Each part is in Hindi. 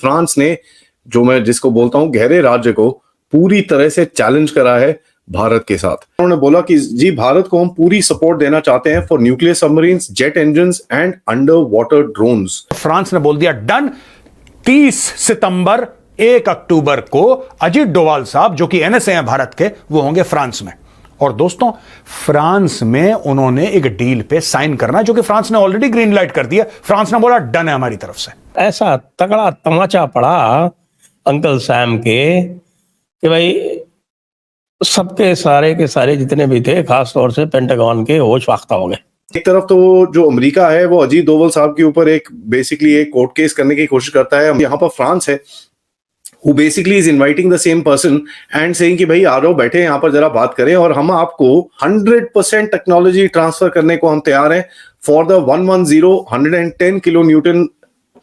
फ्रांस ने, जो मैं जिसको बोलता हूं गहरे राज्य को, पूरी तरह से चैलेंज करा है भारत के साथ। उन्होंने बोला कि जी भारत को हम पूरी सपोर्ट देना चाहते हैं for nuclear submarines, jet engines and under water drones. France ने बोल दिया डन। 30 सितंबर 1 अक्टूबर को अजीत डोभाल साहब, जो कि एनएसए हैं भारत के, वो होंगे फ्रांस में। और दोस्तों, फ्रांस में उन्होंने एक डील पे साइन करना, जो कि फ्रांस ने ऑलरेडी ग्रीन लाइट कर दिया। फ्रांस ने बोला डन है हमारी तरफ से। ऐसा तगड़ा तमाचा पड़ा अंकल सैम के भाई सबके सारे के सारे जितने भी थे, खास तौर से पेंटागन के, होश वाख्ता हो गए। एक तरफ तो जो अमेरिका है वो अजीत डोभाल साहब के ऊपर एक बेसिकली एक कोर्ट केस करने की कोशिश करता है। यहाँ पर फ्रांस है who basically is inviting the same person and saying कि भाई आ जाओ, बैठे यहाँ पर जरा बात करें और हम आपको 100% टेक्नोलॉजी ट्रांसफर करने को हम तैयार हैं for the 110 kilo Newton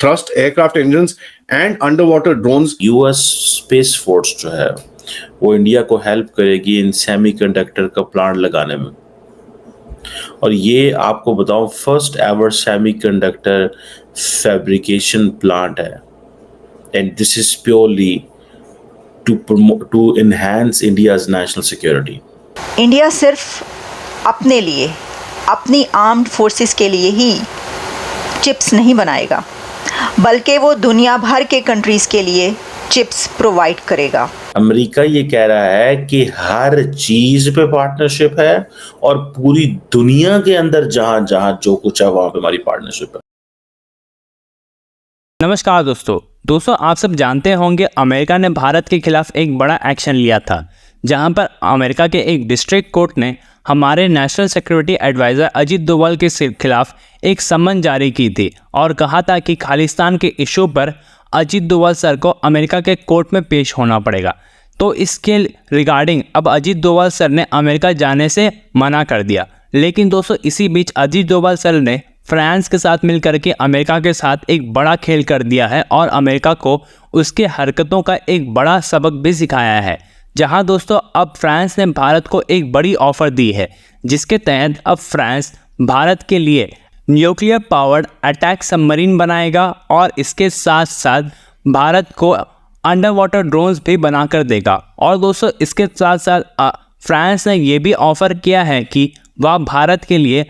thrust aircraft engines and under water drones. US space force जो है वो इंडिया को हेल्प करेगी इन सेमीकंडक्टर का प्लांट लगाने में। और ये आपको बताऊं, first ever semiconductor fabrication plant है, and this is purely to enhance India's national security. India सिर्फ अपने लिए, अपनी आर्म्ड फोर्सेस के लिए ही चिप्स नहीं बनाएगा, बल्कि वो दुनिया भर के कंट्रीज के लिए चिप्स प्रोवाइड करेगा। अमेरिका ये कह रहा है कि हर चीज पे पार्टनरशिप है और पूरी दुनिया के अंदर जहां जहां जो कुछ है वहां पे हमारी पार्टनरशिप है। नमस्कार दोस्तों, आप सब जानते होंगे अमेरिका ने भारत के खिलाफ एक बड़ा एक्शन लिया था, जहां पर अमेरिका के एक डिस्ट्रिक्ट कोर्ट ने हमारे national security adviser Ajit Doval के खिलाफ एक सम्मन जारी की थी और कहा था कि खालिस्तान के इशू पर अजीत डोभाल सर को अमेरिका के कोर्ट में पेश होना पड़ेगा। तो इसके रिगार्डिंग अब अजीत डोभाल सर ने अमेरिका जाने से मना कर दिया। लेकिन दोस्तों, इसी बीच अजीत डोभाल सर ने फ्रांस के साथ मिलकर के अमेरिका के साथ एक बड़ा खेल कर दिया है और अमेरिका को उसके हरकतों का एक बड़ा सबक भी सिखाया है। जहां दोस्तों, अब फ्रांस ने भारत को एक बड़ी ऑफर दी है, जिसके तहत अब फ्रांस भारत के लिए न्यूक्लियर पावर्ड अटैक सबमरीन बनाएगा और इसके साथ साथ भारत को अंडर वाटर ड्रोन्स भी बनाकर देगा। और दोस्तों, इसके साथ साथ फ्रांस ने यह भी ऑफर किया है कि वह भारत के लिए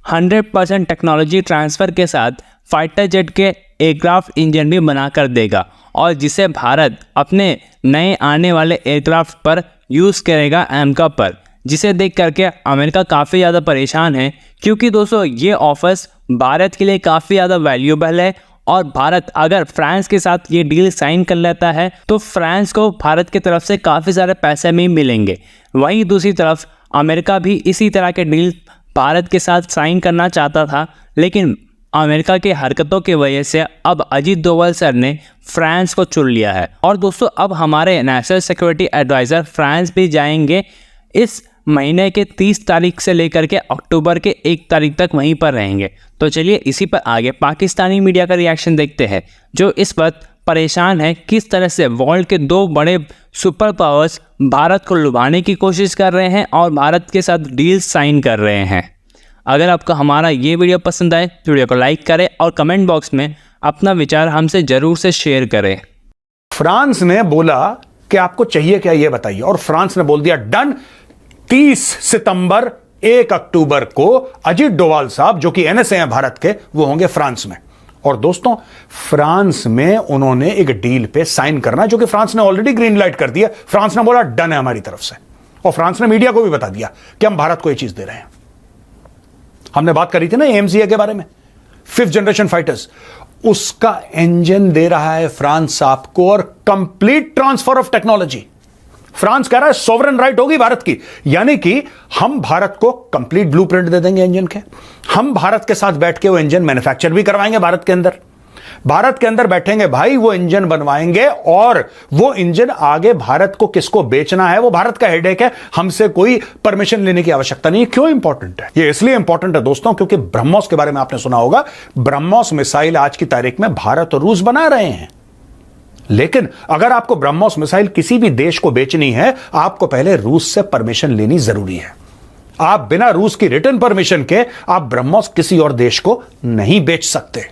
100% टेक्नोलॉजी ट्रांसफ़र के साथ फाइटर जेट के एयरक्राफ्ट इंजन भी बनाकर देगा और जिसे भारत अपने नए आने एयरवाले एयरक्राफ्ट पर यूज़ करेगा एमका पर, जिसे देख करके अमेरिका काफ़ी ज़्यादा परेशान है, क्योंकि दोस्तों ये ऑफर्स भारत के लिए काफ़ी ज़्यादा वैल्यूएबल है और भारत अगर फ्रांस के साथ ये डील साइन कर लेता है तो फ्रांस को भारत की तरफ से काफ़ी सारे पैसे भी मिलेंगे। वहीं दूसरी तरफ अमेरिका भी इसी तरह के डील भारत के साथ साइन करना चाहता था, लेकिन अमेरिका की हरकतों की वजह से अब अजीत डोभाल सर ने फ्रांस को चुन लिया है। और दोस्तों, अब हमारे नेशनल सिक्योरिटी एडवाइज़र फ्रांस भी जाएंगे इस महीने के 30 तारीख से लेकर के अक्टूबर के 1 तारीख तक वहीं पर रहेंगे। तो चलिए इसी पर आगे पाकिस्तानी मीडिया का रिएक्शन देखते हैं, जो इस वक्त परेशान है किस तरह से वर्ल्ड के 2 बड़े सुपर पावर्स भारत को लुभाने की कोशिश कर रहे हैं और भारत के साथ डील साइन कर रहे हैं। अगर आपको हमारा ये वीडियो पसंद आए तो वीडियो को लाइक करें और कमेंट बॉक्स में अपना विचार हमसे ज़रूर से शेयर करें। फ्रांस ने बोला कि आपको चाहिए क्या ये बताइए, और फ्रांस ने बोल दिया डन। 30 सितंबर 1 अक्टूबर को अजीत डोभाल साहब, जो कि एनएसए हैं भारत के, वो होंगे फ्रांस में। और दोस्तों, फ्रांस में उन्होंने एक डील पे साइन करना, जो कि फ्रांस ने ऑलरेडी ग्रीन लाइट कर दिया। फ्रांस ने बोला डन है हमारी तरफ से, और फ्रांस ने मीडिया को भी बता दिया कि हम भारत को ये चीज दे रहे हैं। हमने बात करी थी ना एएमसीए के बारे में, 5th जनरेशन फाइटर्स, उसका इंजन दे रहा है फ्रांस आपको और complete transfer of technology. France कह रहा है सॉवरेन राइट होगी भारत की, यानी कि हम भारत को कंप्लीट ब्लूप्रिंट दे देंगे इंजन के। हम भारत के साथ बैठ के वो इंजन मैन्युफैक्चर भी करवाएंगे भारत के अंदर। भारत के अंदर बैठेंगे भाई, वो इंजन बनवाएंगे और वो इंजन आगे भारत को किसको बेचना है वो भारत का हेडेक है। हमसे कोई परमिशन लेने की आवश्यकता नहीं है। क्यों इंपॉर्टेंट है ये? इसलिए इंपॉर्टेंट है दोस्तों, क्योंकि ब्रह्मोस के बारे में आपने सुना होगा। ब्रह्मोस मिसाइल आज की तारीख में भारत और रूस बना रहे हैं, लेकिन अगर आपको ब्रह्मोस मिसाइल किसी भी देश को बेचनी है, आपको पहले रूस से परमिशन लेनी जरूरी है। आप बिना रूस की रिटर्न परमिशन के आप ब्रह्मोस किसी और देश को नहीं बेच सकते।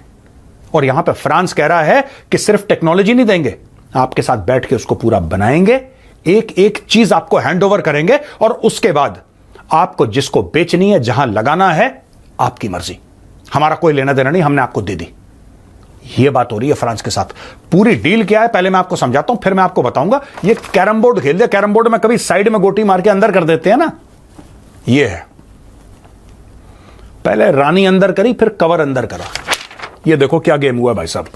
और यहां पे फ्रांस कह रहा है कि सिर्फ टेक्नोलॉजी नहीं देंगे, आपके साथ बैठ के उसको पूरा बनाएंगे, एक एक चीज आपको हैंड ओवर करेंगे, और उसके बाद आपको जिसको बेचनी है, जहां लगाना है, आपकी मर्जी, हमारा कोई लेना देना नहीं, हमने आपको दे दी। यह बात हो रही है फ्रांस के साथ। पूरी डील क्या है पहले मैं आपको समझाता हूं, फिर मैं आपको बताऊंगा। ये कैरम बोर्ड खेल दिया, कैरम बोर्ड में कभी साइड में गोटी मार के अंदर कर देते हैं ना, ये है। पहले रानी अंदर करी, फिर कवर अंदर करा। ये देखो क्या गेम हुआ भाई साहब।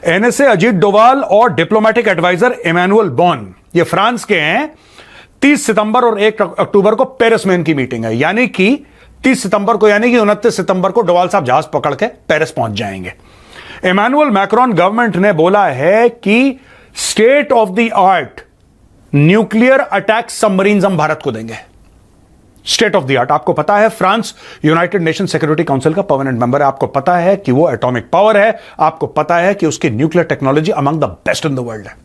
एनएसए अजीत डोवाल और डिप्लोमेटिक एडवाइजर इमैनुअल बॉन, ये फ्रांस के हैं। 30 सितंबर और 1 अक्टूबर को पेरिस में इनकी मीटिंग है, यानी कि 30 सितंबर को, यानी कि 29 सितंबर को डोवाल साहब जहाज पकड़ के पेरिस पहुंच जाएंगे। इमैनुअल मैक्रोन गवर्नमेंट ने बोला है कि state of the art nuclear attack submarines हम भारत को देंगे। स्टेट ऑफ द आर्ट, आपको पता है France United nation security council का परमानेंट मेंबर है, आपको पता है कि वो एटॉमिक पावर है, आपको पता है कि उसकी nuclear technology among the best in the world है।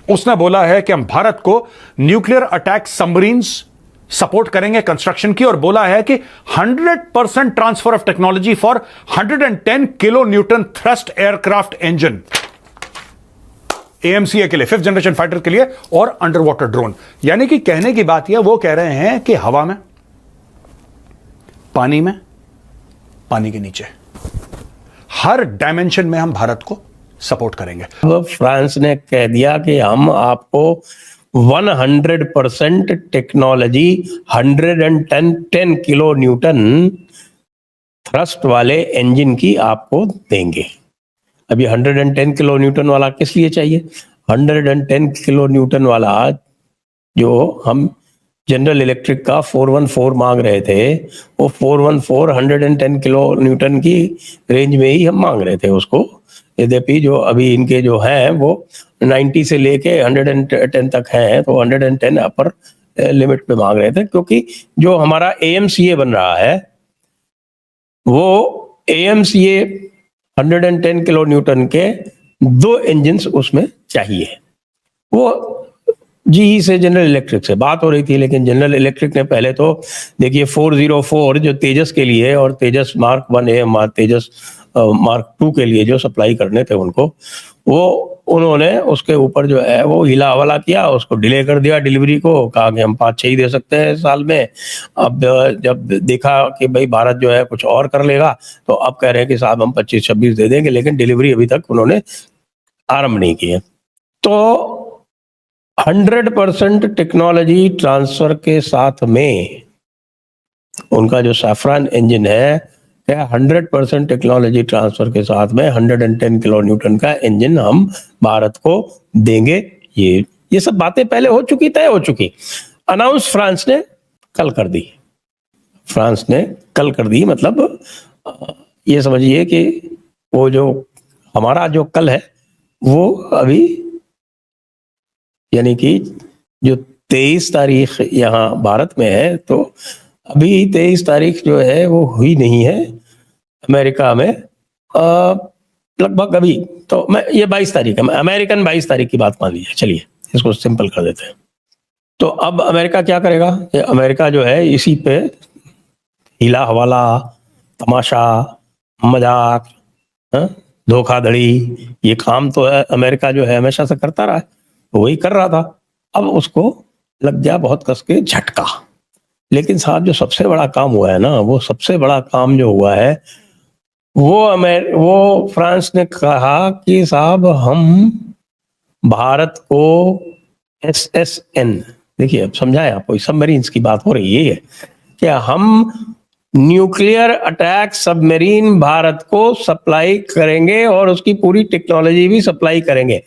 उसने बोला है कि हम भारत को न्यूक्लियर अटैक सबमरीन्स सपोर्ट करेंगे कंस्ट्रक्शन की, और बोला है कि 100% transfer of technology for 110 kilo Newton thrust aircraft engine AMCA के लिए, 5th जनरेशन फाइटर के लिए, और अंडर वाटर ड्रोन। यानी कि कहने की बात यह, वो कह रहे हैं कि हवा में, पानी में, पानी के नीचे, हर डायमेंशन में हम भारत को सपोर्ट करेंगे। अब फ्रांस ने कह दिया कि हम आपको 100% टेक्नोलॉजी 110 किलो न्यूटन थ्रस्ट वाले इंजन की आपको देंगे। अभी 110 किलो न्यूटन वाला किस लिए चाहिए? 110 किलो न्यूटन वाला जो हम जनरल इलेक्ट्रिक का 414 मांग रहे थे, वो 414 110 किलो न्यूटन की रेंज में ही हम मांग रहे थे उसको। यद्यपि जो अभी इनके जो हैं वो 90 से लेके 110 तक हैं, तो 110 अपर लिमिट पे मांग रहे थे, क्योंकि जो हमारा AMCA बन रहा है वो AMCA 110 किलो न्यूटन के 2 इंजन्स उसमें चाहिए। वो GE से, जनरल इलेक्ट्रिक से बात हो रही थी, लेकिन जनरल इलेक्ट्रिक ने पहले तो देखिए 404 जो तेजस के लिए और तेजस मार्क 1A तेजस मार्क 2 के लिए जो सप्लाई करने थे उनको, वो उन्होंने उसके ऊपर जो है वो हिला हवाला किया, उसको डिले कर दिया डिलीवरी को, कहा कि हम 5-6 ही दे सकते हैं साल में। अब जब देखा कि भाई भारत जो है कुछ और कर लेगा, तो अब कह रहे हैं कि साहब हम 25-26 दे देंगे, लेकिन डिलीवरी अभी तक उन्होंने आरंभ नहीं की है। तो 100% टेक्नोलॉजी ट्रांसफर के साथ में उनका जो सैफरान इंजन है, 100% टेक्नोलॉजी ट्रांसफर के साथ में 110 किलो न्यूटन का इंजन हम भारत को देंगे। ये सब बातें पहले हो चुकी, तय हो चुकी। अनाउंस फ्रांस ने कल कर दी। फ्रांस ने कल कर दी, मतलब ये समझिए कि वो जो हमारा जो कल है वो अभी, यानी कि जो 23 तारीख यहाँ भारत में है, तो अभी 23 तारीख जो है वो हुई नहीं है अमेरिका में, लगभग अभी तो मैं ये 22 तारीख है, अमेरिकन 22 तारीख की बात मान लीजिए, चलिए इसको सिंपल कर देते हैं। तो अब अमेरिका क्या करेगा? ये अमेरिका जो है इसी पे हिला हवाला, तमाशा, मजाक, धोखाधड़ी, ये काम तो है अमेरिका जो है हमेशा से करता रहा है, वही कर रहा था। अब उसको लग गया बहुत कस के झटका। लेकिन साहब जो सबसे बड़ा काम हुआ है ना, वो सबसे बड़ा काम जो हुआ है वो फ्रांस ने कहा कि साहब हम भारत को SSN, देखिए अब समझाया आपको, सबमरीन्स की बात हो रही है कि हम न्यूक्लियर अटैक सबमरीन भारत को सप्लाई करेंगे और उसकी पूरी टेक्नोलॉजी भी सप्लाई करेंगे।